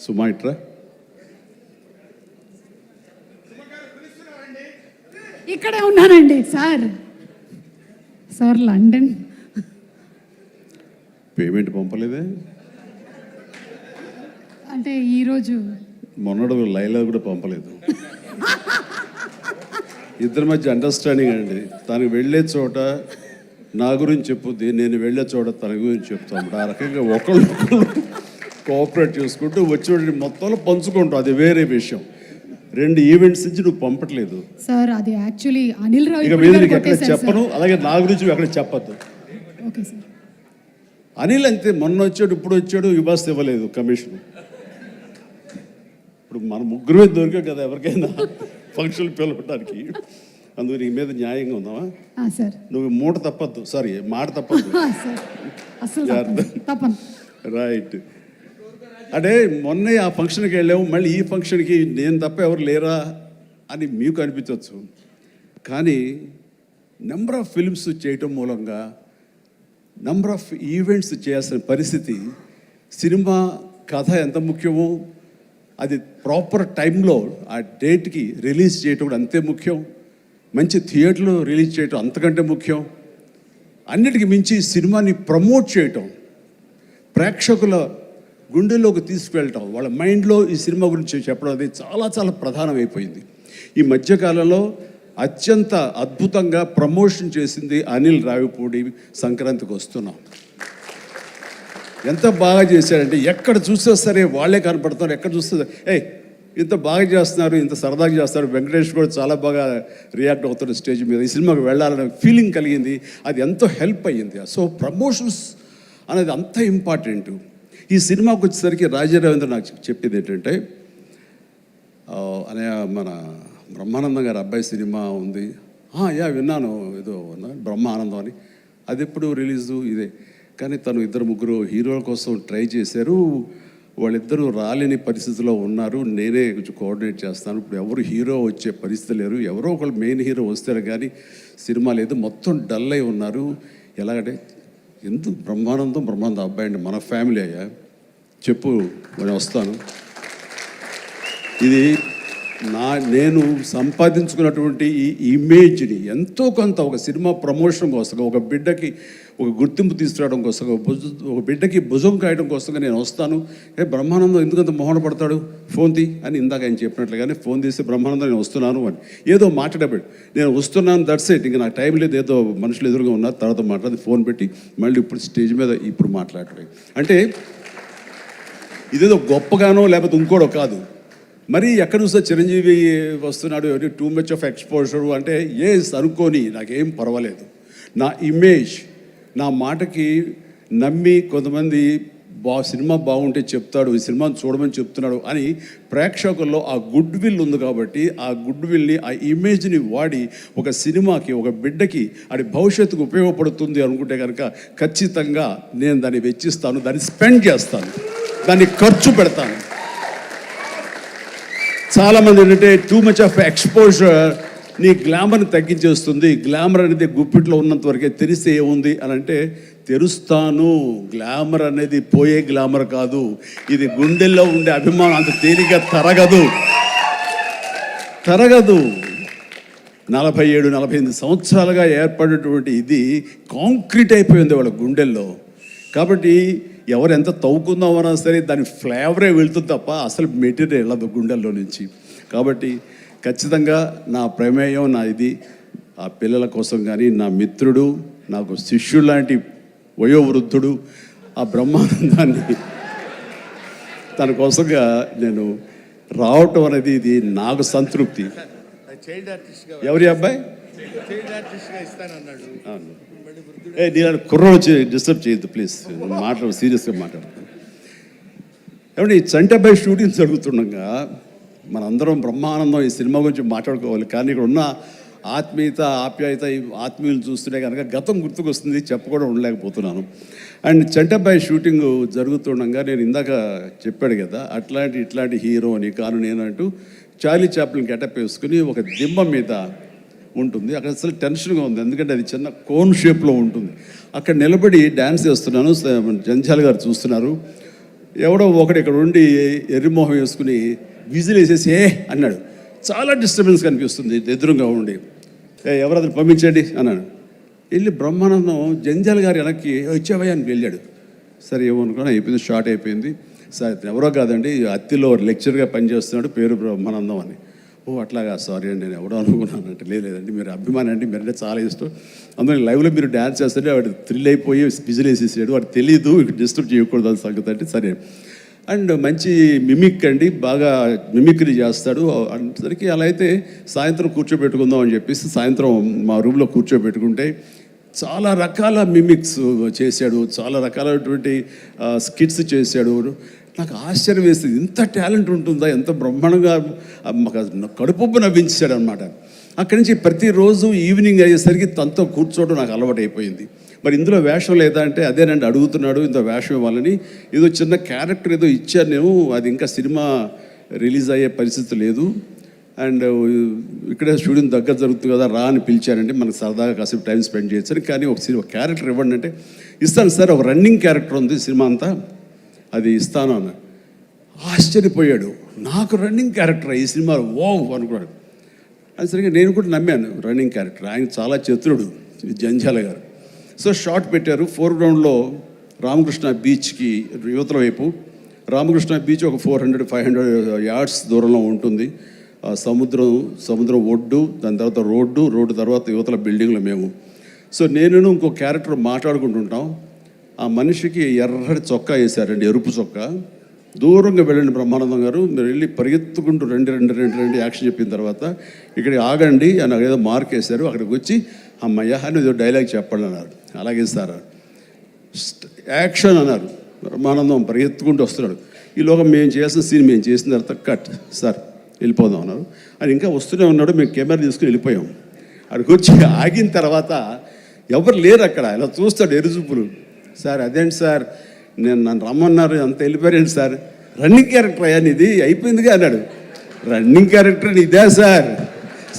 సుమాయిట్రా ఇక్కడే ఉన్నానండి sir. Sir London payment పంపలేదే అంటే ఈరోజు మొన్నడు లైలా కూడా పంపలేదు. ఇద్దరి మధ్య అండర్స్టాండింగ్ అండి. తనకు వెళ్ళే చోట నా గురించి చెప్పుద్ది, నేను వెళ్ళే చోట తన గురించి చెప్తాము. ఆ రకంగా ఒకళ్ళు కోఆపరేట్ చేసుకుంటూ వచ్చి మొత్తంలో పంచుకుంటాం. అది వేరే విషయం. 2 ఈవెంట్స్ నుంచి నువ్వు పంపట్లేదు సార్. అది యాక్చువల్లీ అనిల్ రావు ఇక మీద నీకు ఎక్కడ చెప్పను, అలాగే నా గురించి ఎక్కడ చెప్పద్దు. Okay sir. అనిల్ అంతే, మొన్న వచ్చాడు ఇప్పుడు వచ్చాడు, ఇవ్వాల్సి ఇవ్వలేదు కమిషన్. ఇప్పుడు మన ముగ్గురు దొరికాం కదా ఎవరికైనా ఫంక్షన్ పిలవడానికి. అందుకు నీ మీద న్యాయంగా ఉందామా సార్? నువ్వు మాట తప్పద్దు. రైట్. అంటే మొన్నే ఆ ఫంక్షన్కి వెళ్ళాము, మళ్ళీ ఈ ఫంక్షన్కి నేను తప్ప ఎవరు లేరా అని మీకు అనిపించవచ్చు. కానీ నెంబర్ ఆఫ్ ఫిల్మ్స్ చేయటం మూలంగా నెంబర్ ఆఫ్ ఈవెంట్స్ చేయాల్సిన పరిస్థితి, సినిమా కథ ఎంత ముఖ్యమో అది ప్రాపర్ టైంలో ఆ డేట్కి రిలీజ్ చేయటం కూడా అంతే ముఖ్యం. మంచి థియేటర్లో రిలీజ్ చేయటం అంతకంటే ముఖ్యం. అన్నిటికీ మించి సినిమాని ప్రమోట్ చేయటం, ప్రేక్షకుల గుండెల్లోకి తీసుకువెళ్ళటం, వాళ్ళ మైండ్లో ఈ సినిమా గురించి చెప్పడం అది చాలా చాలా ప్రధానమైపోయింది. ఈ మధ్యకాలంలో అత్యంత అద్భుతంగా ప్రమోషన్ చేసింది అనిల్ రావిపూడి. సంక్రాంతికి వస్తున్నాం, ఎంత బాగా చేశారంటే ఎక్కడ చూస్తే సరే వాళ్ళే కనపడుతున్నారు. ఎక్కడ చూస్తే ఇంత బాగా చేస్తున్నారు, ఇంత సరదాగా చేస్తారు. వెంకటేష్ కూడా చాలా బాగా రియాక్ట్ అవుతారు స్టేజ్ మీద. ఈ సినిమాకి వెళ్ళాలనే ఫీలింగ్ కలిగింది. అది ఎంతో హెల్ప్ అయ్యింది. సో ప్రమోషన్స్ అనేది అంత ఇంపార్టెంట్. ఈ సినిమాకి వచ్చేసరికి రాజా రవీంద్ర నాకు చెప్పేది ఏంటంటే, అనే మన బ్రహ్మానందం గారి అబ్బాయి సినిమా ఉంది. విన్నాను, ఏదో బ్రహ్మానందం అని. అది ఎప్పుడు రిలీజు ఇదే. కానీ తను 2-3 హీరోల కోసం ట్రై చేశారు. వాళ్ళిద్దరూ రాలేని పరిస్థితిలో ఉన్నారు. నేనే కొంచెం కోఆర్డినేట్ చేస్తాను. ఇప్పుడు ఎవరు హీరో వచ్చే పరిస్థితి లేరు. ఎవరో ఒకళ్ళు మెయిన్ హీరో వస్తారు కానీ సినిమా లేదు. మొత్తం డల్ అయి ఉన్నారు. ఎలాగంటే ఎందుకు బ్రహ్మానందం అబ్బాయి అండి, మన ఫ్యామిలీ అయ్యా, చెప్పు నేను వస్తాను. ఇది నేను సంపాదించుకున్నటువంటి ఈ ఇమేజ్ని ఎంతో కొంత ఒక సినిమా ప్రమోషన్ కోసం, ఒక బిడ్డకి ఒక గుర్తింపు తీసుకురావడం కోసం, ఒక బిడ్డకి భుజం కాయడం కోసం నేను వస్తాను. బ్రహ్మానందం ఎందుకంత మొహన పడతాడు, ఫోన్ తీ అని ఇందాక ఆయన చెప్పినట్లుగానే ఫోన్ తీసి బ్రహ్మానందం నేను వస్తున్నాను అని ఏదో మాట్లాడబడి నేను వస్తున్నాను, దట్స్ ఇట్. ఇంకా నాకు టైం లేదు, ఏదో మనుషులు ఎదురుగా ఉన్నారు, తర్వాత మాట్లాడి ఫోన్ పెట్టి మళ్ళీ ఇప్పుడు స్టేజ్ మీద ఇప్పుడు మాట్లాడటం అంటే ఇదేదో గొప్పగానో లేకపోతే ఇంకోటో కాదు. మరి ఎక్కడ చూస్తే చిరంజీవి వస్తున్నాడు, టూ మచ్ ఆఫ్ ఎక్స్పోజర్ అంటే అనుకోని నాకేం పర్వాలేదు. నా ఇమేజ్, నా మాటకి నమ్మి కొంతమంది సినిమా బాగుంటే చెప్తాడు, ఈ సినిమాని చూడమని చెప్తున్నాడు అని ప్రేక్షకుల్లో ఆ గుడ్ విల్ ఉంది. కాబట్టి ఆ గుడ్ విల్ని, ఆ ఇమేజ్ని వాడి ఒక సినిమాకి, ఒక బిడ్డకి అది భవిష్యత్తుకు ఉపయోగపడుతుంది అనుకుంటే కనుక ఖచ్చితంగా నేను దాన్ని వెచ్చిస్తాను, దాన్ని స్పెండ్ చేస్తాను, దాన్ని ఖర్చు పెడతాను. చాలామంది ఏంటంటే టూ మచ్ ఆఫ్ ఎక్స్పోజర్ నీ గ్లామర్ని తగ్గించేస్తుంది. గ్లామర్ అనేది గుప్పిట్లో ఉన్నంత వరకే, తెరిస్తే ఏముంది అని అంటే తెరుస్తాను. గ్లామర్ అనేది పోయే గ్లామర్ కాదు, ఇది గుండెల్లో ఉండే అభిమానం అంత తేలిగ్గా తరగదు. 47-48 సంవత్సరాలుగా ఏర్పడినటువంటి ఇది కాంక్రీట్ అయిపోయింది వాళ్ళ గుండెల్లో. కాబట్టి ఎవరు ఎంత తవ్వుకుందామన్నా సరే దాని ఫ్లేవరే వెళ్తుంది తప్ప అసలు మెటీరియల్ వెళ్ళదు గుండెల్లో నుంచి. కాబట్టి ఖచ్చితంగా నా ప్రమేయం, నా ఇది ఆ పిల్లల కోసం కానీ, నా మిత్రుడు, నాకు శిష్యుడు లాంటి వయోవృద్ధుడు ఆ బ్రహ్మానందాన్ని తన కోసంగా నేను రావటం అనేది ఇది నాకు సంతృప్తి. ఎవరి అబ్బాయి నేను కుర్ర వచ్చి డిస్టర్బ్ చేయొద్దు ప్లీజ్, సీరియస్గా మాట్లాడుతాను. ఏమంటే ఈ చంటబ్బాయి షూటింగ్ జరుగుతుండగా మనందరం బ్రహ్మానందం ఈ సినిమా గురించి మాట్లాడుకోవాలి. కానీ ఇక్కడ ఉన్న ఆత్మీయత, ఆప్యాయత, ఈ ఆత్మీయులు చూస్తుంటే కనుక గతం గుర్తుకొస్తుంది, చెప్పకుండా ఉండలేకపోతున్నాను. అండ్ చంటబ్బాయి షూటింగ్ జరుగుతుండగా నేను ఇందాక చెప్పాడు కదా, ఇట్లాంటి హీరోని కాను నేనంటూ చార్లీ చాప్లిన్ గెటప్ వేసుకుని ఒక దిమ్మ మీద ఉంటుంది. అక్కడ అసలు టెన్షన్గా ఉంది, ఎందుకంటే అది చిన్న కోన్ షేప్లో ఉంటుంది. అక్కడ నిలబడి డ్యాన్స్ చేస్తున్నాను, జంధ్యాల గారు చూస్తున్నారు. ఎవడో ఒకడు ఇక్కడ ఉండి ఎర్రిమోహం వేసుకుని విజిల్ వేసేసి అన్నాడు. చాలా డిస్టర్బెన్స్ కనిపిస్తుంది ఎదురుగా ఉండి. ఎవరది పంపించండి అన్నాడు. వెళ్ళి బ్రహ్మానందం జంధ్యాల గారు వెనక్కి వచ్చావయ్యా అని వెళ్ళాడు. సరే ఏమనుకున్నా, అయిపోయింది, షార్ట్ అయిపోయింది. సార్ ఎవరో కాదండి, అత్తిలో లెక్చర్గా పనిచేస్తున్నాడు, పేరు బ్రహ్మానందం అని. ఓ అట్లాగా, సారీ అండి నేను ఎవడో అనుకున్నానంటే. లేదండి మీరు అభిమాని అండి, మీరంటే చాలా ఇష్టం, అందులో లైవ్లో మీరు డ్యాన్స్ చేస్తుంటే వాడు థ్రిల్ అయిపోయి విజిల్ వేసేసాడు, వాడు తెలీదు డిస్టర్బ్ చేయకూడదు అని సంగతి అంటే సరే. అండ్ మంచి మిమిక్ అండి, బాగా మిమిక్రీ చేస్తాడు అనేసరికి అలా అయితే సాయంత్రం కూర్చోబెట్టుకుందాం అని చెప్పేసి సాయంత్రం మా రూమ్లో కూర్చోబెట్టుకుంటే చాలా రకాల మిమిక్స్ చేశాడు, చాలా రకాలైనటువంటి స్కిట్స్ చేశాడు. నాకు ఆశ్చర్యం వేస్తుంది, ఇంత టాలెంట్ ఉంటుందా, ఎంత బ్రహ్మాండంగా కడుపుబ్బు నవ్వించాడు అనమాట. అక్కడి నుంచి ప్రతిరోజు ఈవినింగ్ అయ్యేసరికి తనతో కూర్చోవడం నాకు అలవాటు అయిపోయింది. మరి ఇందులో వేషం లేదా అంటే అదేనండి అడుగుతున్నాడు, ఇంత వేషం ఇవ్వాలని. ఏదో చిన్న క్యారెక్టర్ ఏదో ఇచ్చాను నేను, అది ఇంకా సినిమా రిలీజ్ అయ్యే పరిస్థితి లేదు. అండ్ ఇక్కడే స్టూడియో దగ్గర జరుగుతుంది కదా, రా అని పిలిచారంటే మనకు సరదాగా కాసేపు టైం స్పెండ్ చేయొచ్చు. కానీ ఒక క్యారెక్టర్ ఇవ్వండి అంటే ఇస్తాను సార్, ఒక రన్నింగ్ క్యారెక్టర్ ఉంది సినిమా అంతా, అది ఇస్తాను అన్న. ఆశ్చర్యపోయాడు, నాకు రన్నింగ్ క్యారెక్టర్ ఈ సినిమాలో ఓ అనుకున్నాడు. అది సరిగ్గా నేను కూడా నమ్మాను, రన్నింగ్ క్యారెక్టర్. ఆయన చాలా చతురుడు జంధ్యాల గారు. సో షార్ట్ పెట్టారు. ఫోర్గ్రౌండ్లో రామకృష్ణ బీచ్కి యువతల వైపు, రామకృష్ణ బీచ్ ఒక 400-500 యార్డ్స్ దూరంలో ఉంటుంది. సముద్రం ఒడ్డు, దాని తర్వాత రోడ్డు తర్వాత యువతల బిల్డింగ్లో మేము. సో నేను ఇంకో క్యారెక్టర్ మాట్లాడుకుంటుంటాం. ఆ మనిషికి ఎర్రటి చొక్కా వేశారండి, ఎరుపు చొక్కా. దూరంగా వెళ్ళండి బ్రహ్మానందం గారు, మీరు వెళ్ళి పరిగెత్తుకుంటూ రెండు యాక్షన్ చెప్పిన తర్వాత ఇక్కడ ఆగండి అని ఏదో మార్క్ వేశారు. అక్కడికి వచ్చి అమ్మయ్య అని ఏదో డైలాగ్ చెప్పండి అన్నారు. అలాగే సార్ యాక్షన్ అన్నారు. బ్రహ్మానందం పరిగెత్తుకుంటూ వస్తున్నాడు. ఈలోగా మేము చేసిన సీన్ మేము చేసిన తర్వాత కట్ సార్ వెళ్ళిపోదాం అన్నారు. అని ఇంకా వస్తూనే ఉన్నాడు. మేము కెమెరా తీసుకుని వెళ్ళిపోయాం. అక్కడికి వచ్చి ఆగిన తర్వాత ఎవరు లేరు అక్కడ. ఇలా చూస్తాడు ఎరుజుపులు. సార్ అదేంటి సార్, నన్ను రమ్మన్నారు, అంత వెళ్ళిపోయారండి సార్. రన్నింగ్ క్యారెక్టర్ అయ్యా ఇది అయిపోయిందిగా అన్నాడు. రన్నింగ్ క్యారెక్టర్ ఇదే సార్,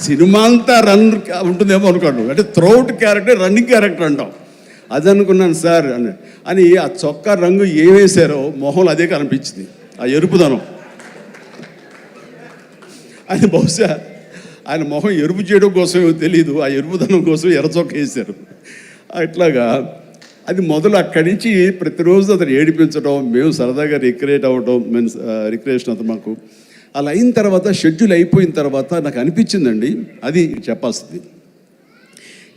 సినిమా అంతా రన్ ఉంటుందేమో అనుకోండి, అంటే త్రౌట్ క్యారెక్టర్ రన్నింగ్ క్యారెక్టర్ అంటాం. అది అనుకున్నాను సార్ అని ఆ చొక్కా రంగు ఏ వేశారో మొహంలో అదే కనిపించింది, ఆ ఎరుపుదనం. ఆయన బహుశా ఆయన మొహం ఎరుపు చేయడం కోసమో తెలియదు, ఆ ఎరుపుదనం కోసం ఎర్ర చొక్క వేశారు. ఇట్లాగా అది మొదలు అక్కడి నుంచి ప్రతిరోజు అతను ఏడిపించడం, మేము సరదాగా రిక్రియేట్ అవ్వడం, రిక్రియేషన్ అతను మాకు. అలా అయిన తర్వాత షెడ్యూల్ అయిపోయిన తర్వాత నాకు అనిపించిందండి, అది చెప్పాల్సింది,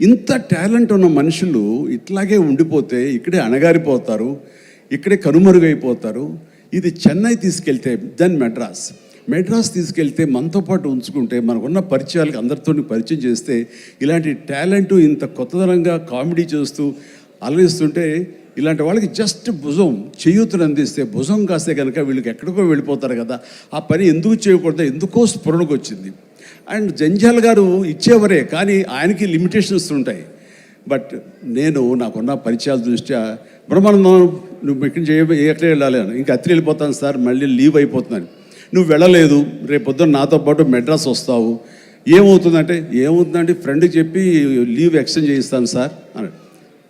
ఇంత టాలెంట్ ఉన్న మనుషులు ఇట్లాగే ఉండిపోతే ఇక్కడే అణగారిపోతారు, ఇక్కడే కనుమరుగైపోతారు. ఇది చెన్నై తీసుకెళ్తే దెన్ మెడ్రాస్ తీసుకెళ్తే మనతో పాటు ఉంచుకుంటే మనకున్న పరిచయాలకు అందరితో పరిచయం చేస్తే ఇలాంటి టాలెంట్ ఇంత కొత్తదనంగా కామెడీ చేస్తూ అలరిస్తుంటే ఇలాంటి వాళ్ళకి జస్ట్ భుజం చేయూతను అందిస్తే, భుజం కాస్తే కనుక వీళ్ళకి ఎక్కడికో వెళ్ళిపోతారు కదా. ఆ పని ఎందుకు చేయకూడదు, ఎందుకో స్ఫురణకు వచ్చింది. అండ్ జంధ్యాల గారు ఇచ్చేవరే, కానీ ఆయనకి లిమిటేషన్స్ ఉంటాయి. బట్ నాకున్న పరిచయాల దృష్ట్యా బ్రహ్మానందం నువ్వు ఎక్కడ వెళ్ళాలి అని, ఇంకా అత్రి వెళ్ళిపోతాను సార్, మళ్ళీ లీవ్ అయిపోతున్నాను. నువ్వు వెళ్ళలేదు, రేపు పొద్దున్న నాతో పాటు మెడ్రాస్ వస్తావు, ఏమవుతుందంటే ఫ్రెండ్కి చెప్పి లీవ్ ఎక్స్టెండ్ చేయిస్తాను సార్ అన్నాడు.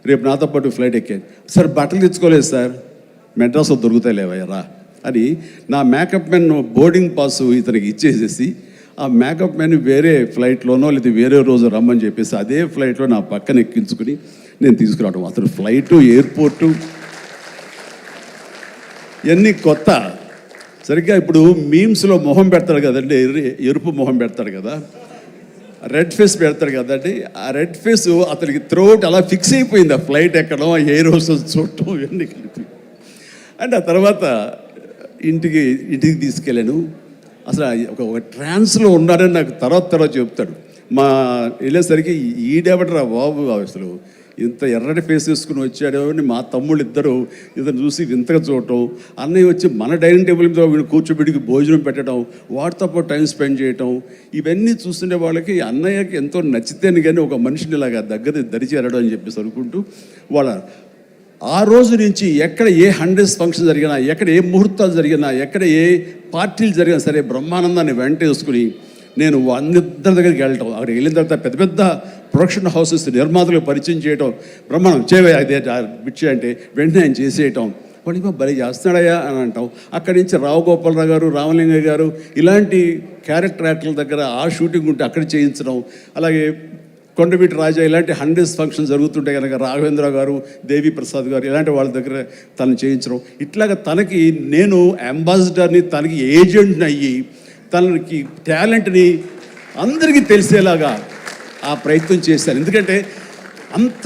రేపు నాతో పాటు ఫ్లైట్ ఎక్కాను సార్, బట్టలు తెచ్చుకోలేదు సార్, మెడ్రాస్లో దొరుకుతాయిలేవయ్యరా అని నా మేకప్ మ్యాన్ బోర్డింగ్ పాస్ ఇతనికి ఇచ్చేసేసి ఆ మేకప్ మ్యాన్ వేరే ఫ్లైట్లోనో లేదా వేరే రోజు రమ్మని చెప్పేసి అదే ఫ్లైట్లో నా పక్కన ఎక్కించుకుని నేను తీసుకురావడం. అతను ఫ్లైటు, ఎయిర్పోర్టు ఇవన్నీ కొత్త. సరిగ్గా ఇప్పుడు మీమ్స్లో మొహం పెడతాడు కదండి, ఎరుపు మొహం పెడతాడు కదా, రెడ్ ఫేస్ పెడతాడు కదండి. ఆ రెడ్ ఫేస్ అతనికి త్రోట్ అలా ఫిక్స్ అయిపోయింది. ఆ ఫ్లైట్ ఎక్కడం, ఆ ఎయిర్ హోస్టెస్ చూడటం ఇవన్నీ కలిపి. అండ్ ఆ తర్వాత ఇంటికి తీసుకెళ్ళాను. అసలు ఒక ట్రాన్స్లో ఉన్నాడని నాకు తర్వాత చెప్తాడు. వెళ్ళేసరికి ఈడేబడరా బాబు, అసలు ఇంత ఎర్రటి ఫేస్ వేసుకుని వచ్చాడో అని మా తమ్ముళ్ళు ఇద్దరు ఇతను చూసి వింతగా చూడటం, అన్నయ్య వచ్చి మన డైనింగ్ టేబుల్ మీద వీళ్ళు కూర్చోబెడికి భోజనం పెట్టడం, వాటితో పాటు టైం స్పెండ్ చేయటం, ఇవన్నీ చూస్తుండే వాళ్ళకి అన్నయ్యకి ఎంతో నచ్చితేనే కానీ ఒక మనిషిని ఇలాగా దగ్గర దరిచేరడం అని చెప్పేసి అనుకుంటూ వాళ్ళ ఆ రోజు నుంచి ఎక్కడ ఏ 100th ఫంక్షన్ జరిగినా, ఎక్కడ ఏ ముహూర్తాలు జరిగినా, ఎక్కడ ఏ పార్టీలు జరిగినా సరే బ్రహ్మానందాన్ని వెంట వేసుకుని నేను అందరి దగ్గరికి వెళ్ళటం, అక్కడ వెళ్ళిన తర్వాత పెద్ద పెద్ద ప్రొడక్షన్ హౌసెస్ నిర్మాతలకు పరిచయం చేయటం, బ్రహ్మాండం చేయవే అదే బిచ్చి అంటే వెంటనే ఆయన చేసేయటం, వాడు ఇవ్వ భలే చేస్తున్నాడయ్యా అని అంటాం. అక్కడి నుంచి రావు గోపాలరావు గారు, రామలింగయ్య గారు ఇలాంటి క్యారెక్టర్ యాక్టర్ల దగ్గర ఆ షూటింగ్ ఉంటే అక్కడ చేయించడం, అలాగే కొండవీటి రాజా ఇలాంటి 100 ఫంక్షన్ జరుగుతుంటే కనుక రాఘవేంద్ర గారు, దేవి ప్రసాద్ గారు ఇలాంటి వాళ్ళ దగ్గర తను చేయించడం, ఇట్లాగ తనకి నేను అంబాసిడర్ని, తనకి ఏజెంట్ని అయ్యి తనకి టాలెంట్ని అందరికీ తెలిసేలాగా ఆ ప్రయత్నం చేశాను. ఎందుకంటే అంత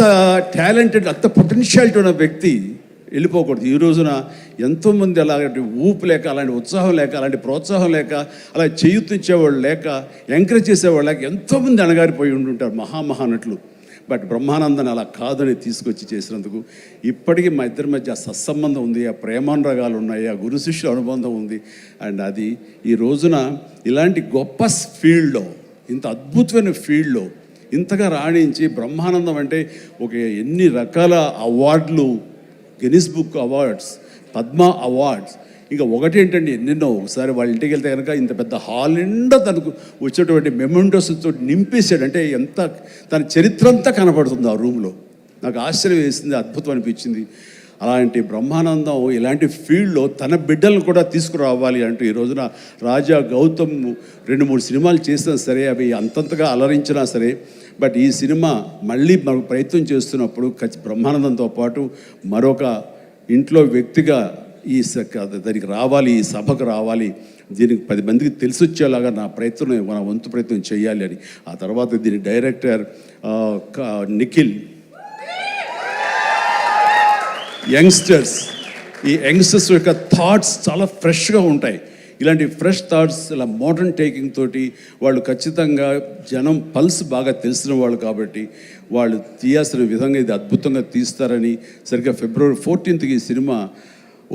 టాలెంటెడ్, అంత పొటెన్షియాలిటీ ఉన్న వ్యక్తి వెళ్ళిపోకూడదు. ఈ రోజున ఎంతోమంది అలాంటి ఊపు లేక, అలాంటి ఉత్సాహం లేక, అలాంటి ప్రోత్సాహం లేక, అలా చేయూతించేవాళ్ళు లేక, ఎంకరేజ్ చేసేవాళ్ళు లేక ఎంతోమంది అణగారిపోయి ఉంటుంటారు మహానటులు. బట్ బ్రహ్మానందాన్ని అలా కాదని తీసుకొచ్చి చేసినందుకు ఇప్పటికీ మా ఇద్దరి మధ్య సత్సంబంధం ఉంది, ఆ ప్రేమానురాగాలు ఉన్నాయి, ఆ గురు శిష్యుల అనుబంధం ఉంది. అండ్ అది ఈ రోజున ఇలాంటి గొప్ప ఫీల్డ్లో, ఇంత అద్భుతమైన ఫీల్డ్లో ఇంతగా రాణించి బ్రహ్మానందం అంటే ఒక ఎన్ని రకాల అవార్డులు, Guinness book awards, Padma awards, ఇంకా ఒకటేంటండి ఎన్నెన్నో. ఒకసారి వాళ్ళ ఇంటికి వెళ్తే కనుక ఇంత పెద్ద హాల్ నిండా తనకు వచ్చేటువంటి మెమెంటోస్తో నింపేశాడు. అంటే ఎంత తన చరిత్ర అంతా కనపడుతుంది ఆ రూమ్లో. నాకు ఆశ్చర్యం వేసింది, అద్భుతం అనిపించింది. అలాంటి బ్రహ్మానందం ఇలాంటి ఫీల్డ్లో తన బిడ్డలను కూడా తీసుకురావాలి అంటూ ఈ రోజున రాజా గౌతమ్ 2-3 సినిమాలు చేసినా సరే, అవి అంతంతగా అలరించినా సరే, బట్ ఈ సినిమా మళ్ళీ మనకు ప్రయత్నం చేస్తున్నప్పుడు బ్రహ్మానందంతో పాటు మరొక ఇంట్లో వ్యక్తిగా దానికి రావాలి, ఈ సభకు రావాలి, దీనికి 10 మందికి తెలిసొచ్చేలాగా నా ప్రయత్నం, మన వంతు ప్రయత్నం చేయాలి అని. ఆ తర్వాత దీని డైరెక్టర్ నిఖిల్, యంగ్స్టర్స్, ఈ యంగ్స్టర్స్ యొక్క థాట్స్ చాలా ఫ్రెష్గా ఉంటాయి. ఇలాంటి ఫ్రెష్ థాట్స్, ఇలా మోడర్న్ టేకింగ్ తోటి వాళ్ళు ఖచ్చితంగా జనం పల్స్ బాగా తెలిసిన వాళ్ళు కాబట్టి వాళ్ళు తీయాల్సిన విధంగా ఇది అద్భుతంగా తీస్తారని, సరిగ్గా ఫిబ్రవరి 14th ఈ సినిమా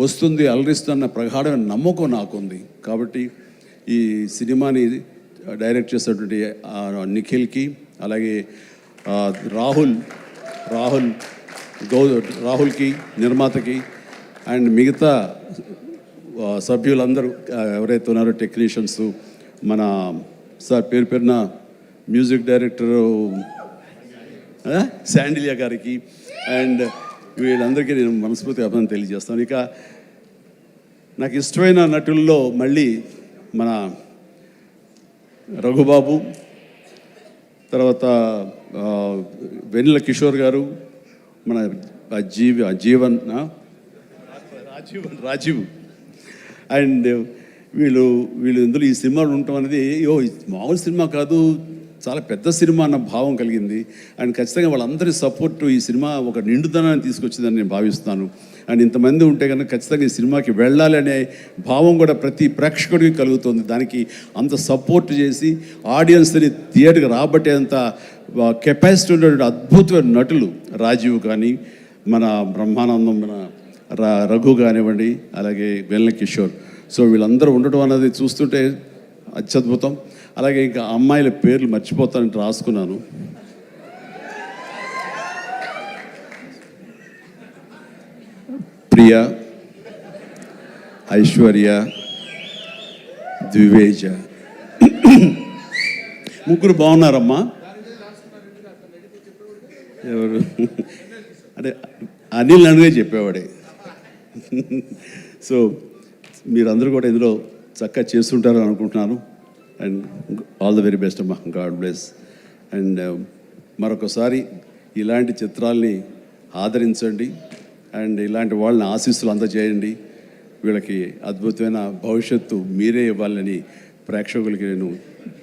వస్తుంది, అలరిస్తున్న ప్రగాఢమైన నమ్మకం నాకుంది. కాబట్టి ఈ సినిమాని డైరెక్ట్ చేసినటువంటి నిఖిల్కి, అలాగే రాహుల్కి నిర్మాతకి, అండ్ మిగతా సభ్యులందరూ ఎవరైతే ఉన్నారో టెక్నీషియన్స్, మన సార్ పేరున మ్యూజిక్ డైరెక్టరు శాండిలియా గారికి, అండ్ వీళ్ళందరికీ నేను మనస్ఫూర్తిగా అభినందన తెలియజేస్తాను. ఇక నాకు ఇష్టమైన నటుల్లో మళ్ళీ మన రఘుబాబు, తర్వాత వెన్నెల కిషోర్ గారు, మన రాజీవ్, అండ్ వీళ్ళు ఇందులో ఈ సినిమాలు ఉండటం అనేది మామూలు సినిమా కాదు, చాలా పెద్ద సినిమా అన్న భావం కలిగింది. అండ్ ఖచ్చితంగా వాళ్ళందరి సపోర్టు ఈ సినిమా ఒక నిండుదనాన్ని తీసుకొచ్చిందని నేను భావిస్తాను. అండ్ ఇంతమంది ఉంటే కనుక ఖచ్చితంగా ఈ సినిమాకి వెళ్ళాలి అనే భావం కూడా ప్రతి ప్రేక్షకుడికి కలుగుతుంది. దానికి అంత సపోర్ట్ చేసి ఆడియన్స్ని థియేటర్కి రాబట్టేంత కెపాసిటీ ఉన్నటువంటి అద్భుతమైన నటులు రాజీవ్ కానీ, మన బ్రహ్మానందం, మన రఘు కానివ్వండి, అలాగే వెన్నెల కిషోర్. సో వీళ్ళందరూ ఉండటం అనేది చూస్తుంటే అత్యద్భుతం. అలాగే ఇంకా అమ్మాయిల పేర్లు మర్చిపోతానంటే రాసుకున్నాను. ప్రియా, ఐశ్వర్య, ద్వివేజ, ముగ్గురు బాగున్నారమ్మా. ఎవరు అంటే అనిల్ అనిగే చెప్పేవాడే. సో మీరందరూ కూడా ఇందులో చక్కగా చేస్తుంటారని అనుకుంటున్నాను. And all the very best అమ్మా, గాడ్ బ్లెస్. అండ్ మరొకసారి ఇలాంటి చిత్రాల్ని ఆదరించండి, అండ్ ఇలాంటి వాళ్ళని ఆశీస్సులు అందజేయండి. వీళ్ళకి అద్భుతమైన భవిష్యత్తు మీరే ఇవ్వాలని ప్రేక్షకులకి నేను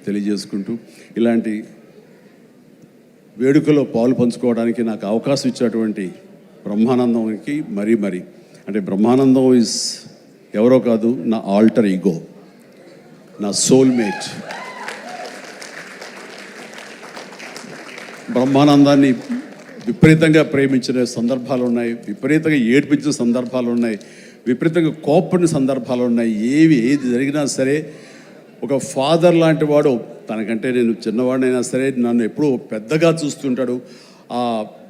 తెలియజేసుకుంటూ, ఇలాంటి వేడుకలో పాలు పంచుకోవడానికి నాకు అవకాశం ఇచ్చినటువంటి బ్రహ్మానందంకి మరీ అంటే బ్రహ్మానందం ఈజ్ ఎవరో కాదు, నా ఆల్టర్ ఈగో, నా సోల్మేట్. బ్రహ్మానందాన్ని విపరీతంగా ప్రేమించిన సందర్భాలు ఉన్నాయి, విపరీతంగా ఏడ్పించిన సందర్భాలు ఉన్నాయి, విపరీతంగా కోప్పడిన సందర్భాలు ఉన్నాయి. ఏది జరిగినా సరే ఒక ఫాదర్ లాంటి వాడు, తనకంటే నేను చిన్నవాడినైనా సరే నన్ను ఎప్పుడూ పెద్దగా చూస్తుంటాడు. ఆ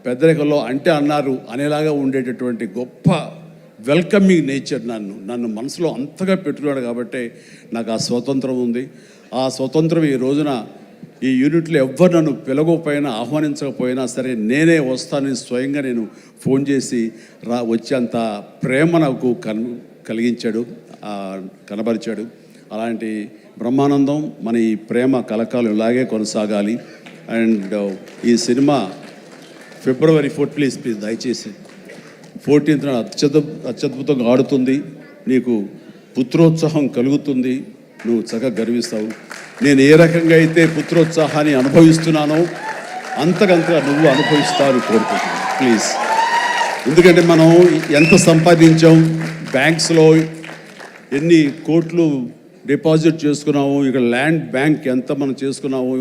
పెద్దరికల్లో అంటే అన్నారు అనేలాగా ఉండేటటువంటి గొప్ప వెల్కమింగ్ నేచర్ నన్ను మనసులో అంతగా పెట్టుకున్నాడు. కాబట్టి నాకు ఆ స్వతంత్రం ఉంది. ఆ స్వతంత్రం ఈ రోజున ఈ యూనిట్లో ఎవ్వరు నన్ను పిలవకపోయినా ఆహ్వానించకపోయినా సరే నేనే వస్తానని స్వయంగా నేను ఫోన్ చేసి వచ్చేంత ప్రేమ నాకు కలిగించాడు, కనబరిచాడు. అలాంటి బ్రహ్మానందం మన ఈ ప్రేమ కలకాలం ఇలాగే కొనసాగాలి. అండ్ ఈ సినిమా February 4th ప్లీజ్ దయచేసి 14th అత్యద్భుతంగా ఆడుతుంది. నీకు పుత్రోత్సాహం కలుగుతుంది, నువ్వు చక్కగా గర్విస్తావు. నేను ఏ రకంగా అయితే పుత్రోత్సాహాన్ని అనుభవిస్తున్నానో అంతకంతగా నువ్వు అనుభవిస్తావు కోరుకుంటున్నాను ప్లీజ్. ఎందుకంటే మనం ఎంత సంపాదించాం, బ్యాంక్స్లో ఎన్ని కోట్లు డిపాజిట్ చేసుకున్నాము, ఇక్కడ ల్యాండ్ బ్యాంక్ ఎంత మనం చేసుకున్నాము,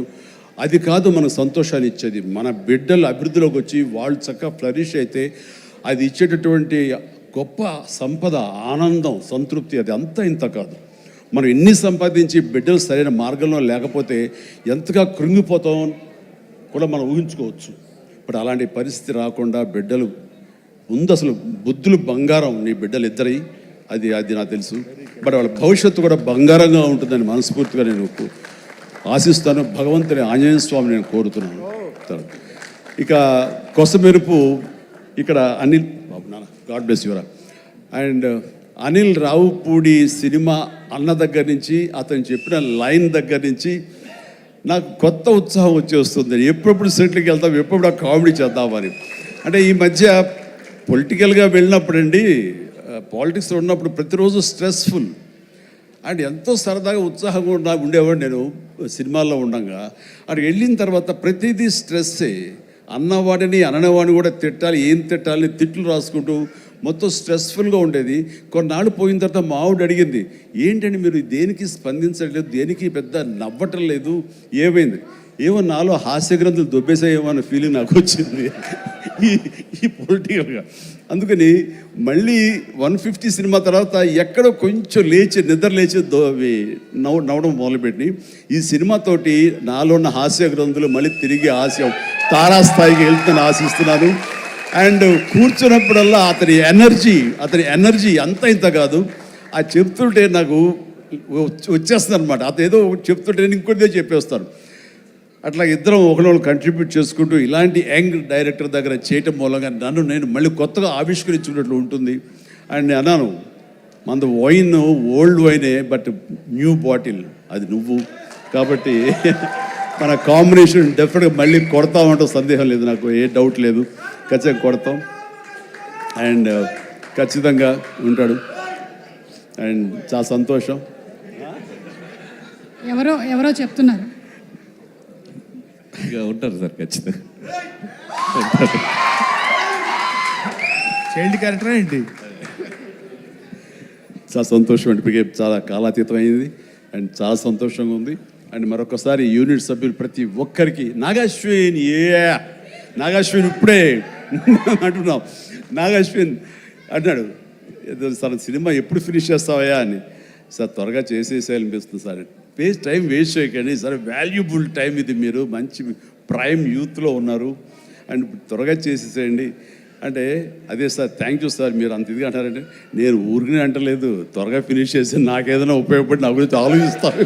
అది కాదు మనకు సంతోషాన్ని ఇచ్చేది. మన బిడ్డలు అభివృద్ధిలోకి వచ్చి వాళ్ళు చక్కగా ఫ్లరిష్ అయితే అది ఇచ్చేటటువంటి గొప్ప సంపద, ఆనందం, సంతృప్తి అది అంతా ఇంత కాదు. మనం ఎన్ని సంపాదించి బిడ్డలు సరైన మార్గంలో లేకపోతే ఎంతగా కృంగిపోతాం కూడా మనం ఊహించుకోవచ్చు. ఇప్పుడు అలాంటి పరిస్థితి రాకుండా బిడ్డలు ముందు అసలు బుద్ధులు బంగారం, నీ బిడ్డలు ఇద్దరై అది నాకు తెలుసు. బట్ వాళ్ళ భవిష్యత్తు కూడా బంగారంగా ఉంటుందని మనస్ఫూర్తిగా నేను ఆశిస్తాను. భగవంతుని ఆంజనేయ స్వామి నేను కోరుతున్నాను. ఇక కొసమెరుపు ఇక్కడ అనిల్ బాబు నాన్న గాడ్ బ్లెస్ యువరా. అండ్ అనిల్ రావుపూడి సినిమా అన్న దగ్గర నుంచి, అతను చెప్పిన లైన్ దగ్గర నుంచి నాకు కొత్త ఉత్సాహం వచ్చేస్తుంది. ఎప్పుడెప్పుడు సెట్లకి వెళ్తాం, ఎప్పుడు ఆ కామెడీ చేద్దామని. అంటే ఈ మధ్య పొలిటికల్గా వెళ్ళినప్పుడండి, పాలిటిక్స్లో ఉన్నప్పుడు ప్రతిరోజు స్ట్రెస్ఫుల్ అండ్ ఎంతో సరదాగా ఉత్సాహంగా ఉండేవాడు నేను సినిమాల్లో ఉండగా. అక్కడికి వెళ్ళిన తర్వాత ప్రతిదీ స్ట్రెస్సే. అన్నవాడిని అననేవాడిని కూడా తిట్టాలి, ఏం తిట్టాలని తిట్లు రాసుకుంటూ మొత్తం స్ట్రెస్ఫుల్గా ఉండేది. కొన్నాళ్ళు పోయిన తర్వాత మా ఆవిడ అడిగింది, ఏంటండి మీరు దేనికి స్పందించట్లేదు, దేనికి పెద్ద నవ్వటం లేదు, ఏమైంది? ఏమో నాలో హాస్య గ్రంథులు దొబ్బేసాయేమో అన్న ఫీలింగ్ నాకు వచ్చింది ఈ పొలిటికల్గా. అందుకని మళ్ళీ 150 సినిమా తర్వాత ఎక్కడో కొంచెం నిద్ర లేచి నవ్వడం మొదలుపెట్టి ఈ సినిమాతోటి నాలో ఉన్న హాస్య గ్రంథులు మళ్ళీ తిరిగి హాస్యం తారాస్థాయికి వెళ్తుందని ఆశిస్తున్నాను. అండ్ కూర్చున్నప్పుడల్లా అతని ఎనర్జీ అంత ఇంత కాదు, ఆ చెప్తుంటే నాకు వచ్చేస్తుంది అనమాట. అతను ఏదో చెప్తుంటే నేను ఇంకోటిదే చెప్పేస్తాను. అట్లా ఇద్దరం ఒకళ్ళు కంట్రిబ్యూట్ చేసుకుంటూ ఇలాంటి యంగ్ డైరెక్టర్ దగ్గర చేయటం మూలంగా నేను మళ్ళీ కొత్తగా ఆవిష్కరించుకున్నట్లు ఉంటుంది. అండ్ నేను అన్నాను, మన వైన్ ఓల్డ్ వైనే బట్ న్యూ బాటిల్, అది నువ్వు కాబట్టి మన కాంబినేషన్ డెఫినెట్గా మళ్ళీ కొడతామంటే సందేహం లేదు, నాకు ఏ డౌట్ లేదు, ఖచ్చితంగా కొడతాం. అండ్ ఖచ్చితంగా ఉంటాడు. అండ్ చాలా సంతోషం. ఎవరో చెప్తున్నారు ఉంటారు సార్, ఖచ్చితంగా చైల్డ్ క్యారెక్టర్ ఏంటి? చాలా సంతోషం అండి, చాలా కాలాతీతం అయింది అండ్ చాలా సంతోషంగా ఉంది. అండ్ మరొకసారి యూనిట్ సభ్యులు ప్రతి ఒక్కరికి నాగశ్విన్ ఇప్పుడే అంటున్నాం. నాగశ్విన్ అన్నాడు, సార్ సినిమా ఎప్పుడు ఫినిష్ చేస్తావయ్యా అని. సార్ త్వరగా చేసేసేయాలనిపిస్తుంది సార్, టైం వేస్ట్ చేయకండి సార్, వాల్యుబుల్ టైం ఇది, మీరు మంచి ప్రైమ్ యూత్లో ఉన్నారు అండ్ త్వరగా చేసేసేయండి అంటే, అదే సార్ థ్యాంక్ యూ సార్ మీరు అంత ఇదిగా అంటారంటే, నేను ఊరికనే అంటలేదు, త్వరగా ఫినిష్ చేసి నాకేదైనా ఉపయోగపడి నా గురించి ఆలోచిస్తాను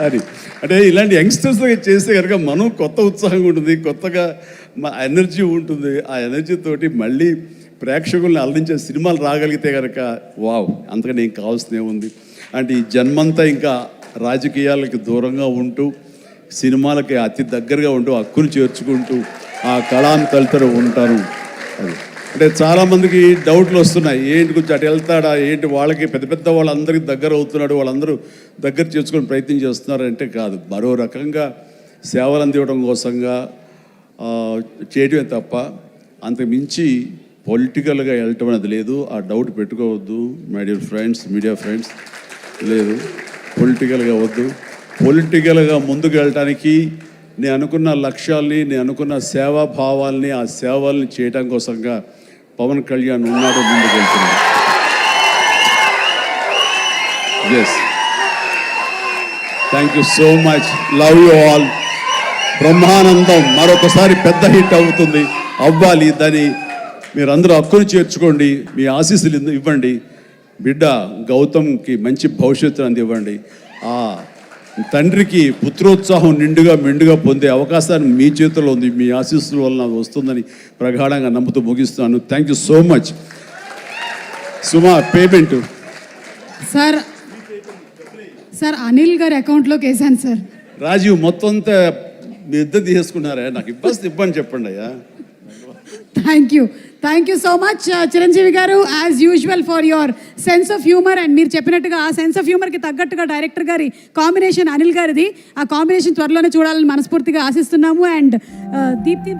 అని. అంటే ఇలాంటి యంగ్స్టర్స్తో చేస్తే కనుక మనం కొత్త ఉత్సాహంగా ఉంటుంది, కొత్తగా మా ఎనర్జీ ఉంటుంది. ఆ ఎనర్జీతోటి మళ్ళీ ప్రేక్షకుల్ని అలరించే సినిమాలు రాగలిగితే కనుక వావ్, అంతకని ఏం కావాల్సిందే ఉంది. అంటే ఈ జన్మంతా ఇంకా రాజకీయాలకి దూరంగా ఉంటూ సినిమాలకి అతి దగ్గరగా ఉంటూ హక్కును చేర్చుకుంటూ ఆ కళాన్ని తలుతూ ఉంటారు. అది అంటే చాలామందికి డౌట్లు వస్తున్నాయి, ఏంటి కొంచెం అటు వెళ్తాడా ఏంటి, వాళ్ళకి పెద్ద వాళ్ళందరికీ దగ్గర అవుతున్నాడు, వాళ్ళందరూ దగ్గర చేసుకుని ప్రయత్నం చేస్తున్నారు అంటే కాదు, మరో రకంగా సేవలు అందివ్వడం కోసంగా చేయటమే తప్ప అంతకు మించి పొలిటికల్గా వెళ్ళటం అనేది లేదు. ఆ డౌట్ పెట్టుకోవద్దు my dear friends, media friends, లేదు పొలిటికల్గా వద్దు. పొలిటికల్గా ముందుకు వెళ్ళటానికి నేను అనుకున్న లక్ష్యాల్ని, నేను అనుకున్న సేవాభావాల్ని, ఆ సేవల్ని చేయటం కోసంగా పవన్ కళ్యాణ్ ఉన్నాడు, ముందుకు వెళ్తున్నాడు. Yes, thank you so much, love you all. Brahmanandam మరొకసారి పెద్ద హిట్ అవుతుంది, అవ్వాలి. దాన్ని మీరందరూ హక్కును చేర్చుకోండి, మీ ఆశీస్సులు ఇవ్వండి. బిడ్డ గౌతమ్కి మంచి భవిష్యత్తు అందివ్వండి. ఆ తండ్రికి పుత్రోత్సాహం నిండుగా మెండుగా పొందే అవకాశాన్ని మీ చేతిలో ఉంది. మీ ఆశీస్సుల వలన అది వస్తుందని ప్రగాఢంగా నమ్ముతూ ముగిస్తున్నాను. Thank you so much. Suma, payment sir sir Anil గారి అకౌంట్లోకి వేసాను సార్. రాజీవ్ మొత్తం అంతా మీ ఇద్దరు తీసుకున్నారా? నాకు ఇబ్బంది చెప్పండి అయ్యా. Thank you so much Chiranjeevi garu, as usual for your sense of humour. And మీరు చెప్పినట్టుగా ఆ సెన్స్ ఆఫ్ హ్యూమర్కి తగ్గట్టుగా డైరెక్టర్ గారి కాంబినేషన్ అనిల్ గారిది, ఆ కాంబినేషన్ త్వరలోనే చూడాలని మనస్ఫూర్తిగా ఆశిస్తున్నాము. అండ్ దీప్తి